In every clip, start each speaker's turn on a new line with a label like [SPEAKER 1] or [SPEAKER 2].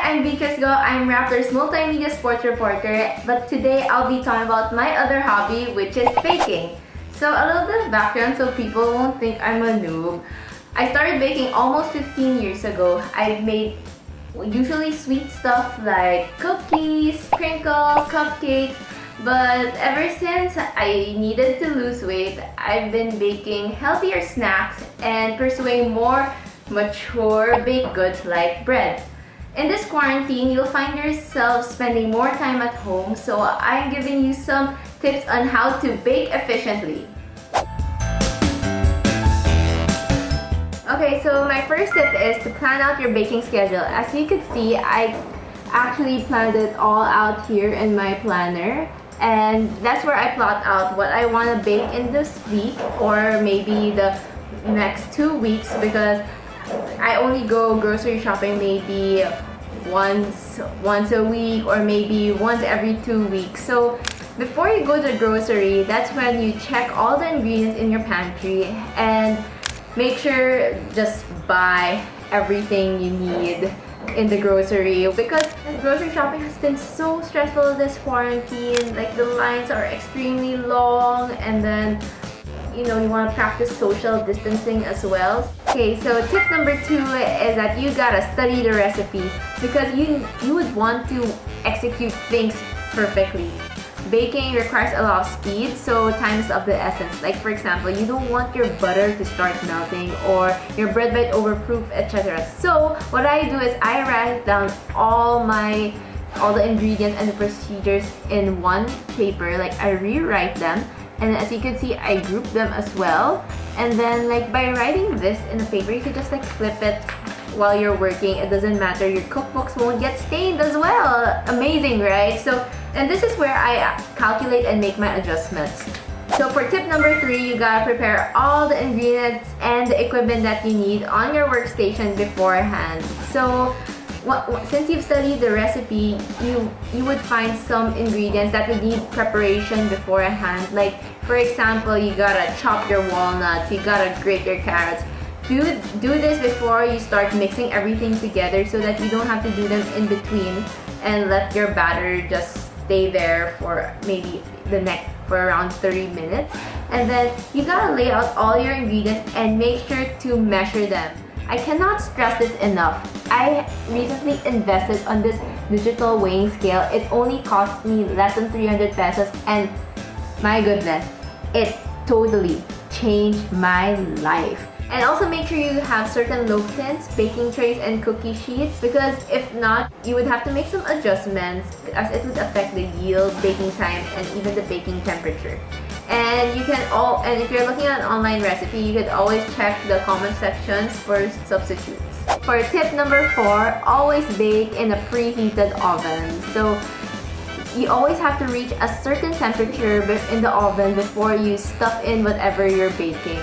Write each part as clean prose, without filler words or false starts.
[SPEAKER 1] I'm Beatrice Go. I'm Raptor's multimedia sports reporter, but today I'll be talking about my other hobby, which is baking. So a little bit of background so people won't think I'm a noob. I started baking almost 15 years ago. I've made usually sweet stuff like cookies, crinkles, cupcakes, but ever since I needed to lose weight, I've been baking healthier snacks and pursuing more mature baked goods like bread. In this quarantine, you'll find yourself spending more time at home, so I'm giving you some tips on how to bake efficiently. Okay, so my first tip is to plan out your baking schedule. As you can see, I actually planned it all out here in my planner, and that's where I plot out what I want to bake in this week or maybe the next 2 weeks, because I only go grocery shopping maybe once a week or maybe once every 2 weeks. So before you go to the grocery, that's when you check all the ingredients in your pantry and make sure just buy everything you need in the grocery, because grocery shopping has been so stressful this quarantine. Like, the lines are extremely long, and then you want to practice social distancing as well. Okay, so tip number 2 is that you gotta study the recipe, because you would want to execute things perfectly. Baking requires a lot of speed, so time is of the essence. Like, for example, you don't want your butter to start melting or your bread bite overproof, etc. So what I do is I write down all the ingredients and the procedures in one paper. Like, I rewrite them, and as you can see, I group them as well. And then, like, by writing this in a paper, you can just like flip it while you're working. It doesn't matter, your cookbooks won't get stained as well. Amazing, right? So, and this is where I calculate and make my adjustments. So for tip number 3, you gotta prepare all the ingredients and the equipment that you need on your workstation beforehand. So since you've studied the recipe, you would find some ingredients that would need preparation beforehand. Like, for example, you gotta chop your walnuts, you gotta grate your carrots. Do this before you start mixing everything together, so that you don't have to do them in between and let your batter just stay there for maybe for around 30 minutes. And then you gotta lay out all your ingredients and make sure to measure them. I cannot stress this enough. I recently invested on this digital weighing scale. It only cost me less than 300 pesos, and my goodness, it totally changed my life. And also make sure you have certain loaf tins, baking trays, and cookie sheets, because if not, you would have to make some adjustments, as it would affect the yield, baking time, and even the baking temperature. And if you're looking at an online recipe, you could always check the comment sections for substitutes. For tip number 4, always bake in a preheated oven. So you always have to reach a certain temperature in the oven before you stuff in whatever you're baking.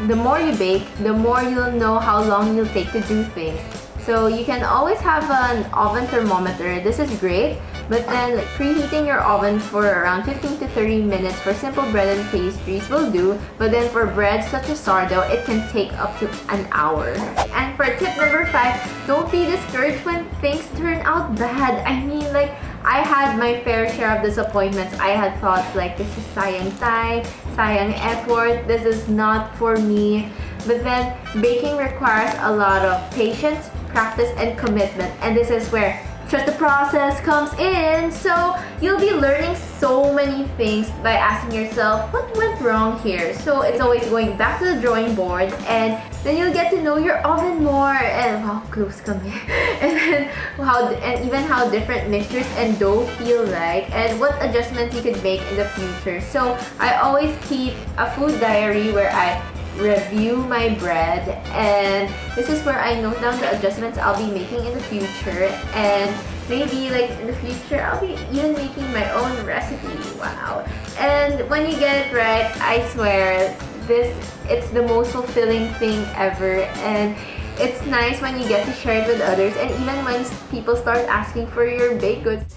[SPEAKER 1] The more you bake, the more you'll know how long you'll take to do things. So you can always have an oven thermometer. This is great, but then preheating your oven for around 15 to 30 minutes for simple bread and pastries will do. But then for bread such as sourdough, it can take up to an hour. And for tip number 5, don't be discouraged when things turn out bad. I mean, like, I had my fair share of disappointments. I had thoughts like, this is sayang time, sayang effort, this is not for me. But then baking requires a lot of patience, practice, and commitment. And this is where trust the process comes in. So you'll be learning so many things by asking yourself, what went wrong here? So it's always going back to the drawing board, and then you'll get to know your oven more, and how close come in, and even how different mixtures and dough feel like, and what adjustments you could make in the future. So I always keep a food diary where I review my bread, and this is where I note down the adjustments I'll be making in the future, and maybe like in the future I'll be even making my own recipe. Wow. And when you get it right, I swear it's the most fulfilling thing ever, and it's nice when you get to share it with others, and even when people start asking for your baked goods.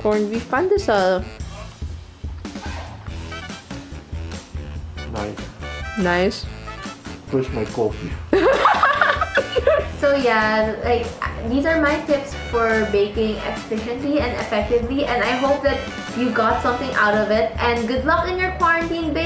[SPEAKER 1] Corned beef pandesal.
[SPEAKER 2] Nice.
[SPEAKER 1] Nice.
[SPEAKER 2] Where's my coffee?
[SPEAKER 1] So yeah, like these are my tips for baking efficiently and effectively, and I hope that you got something out of it. And good luck in your quarantine, babe.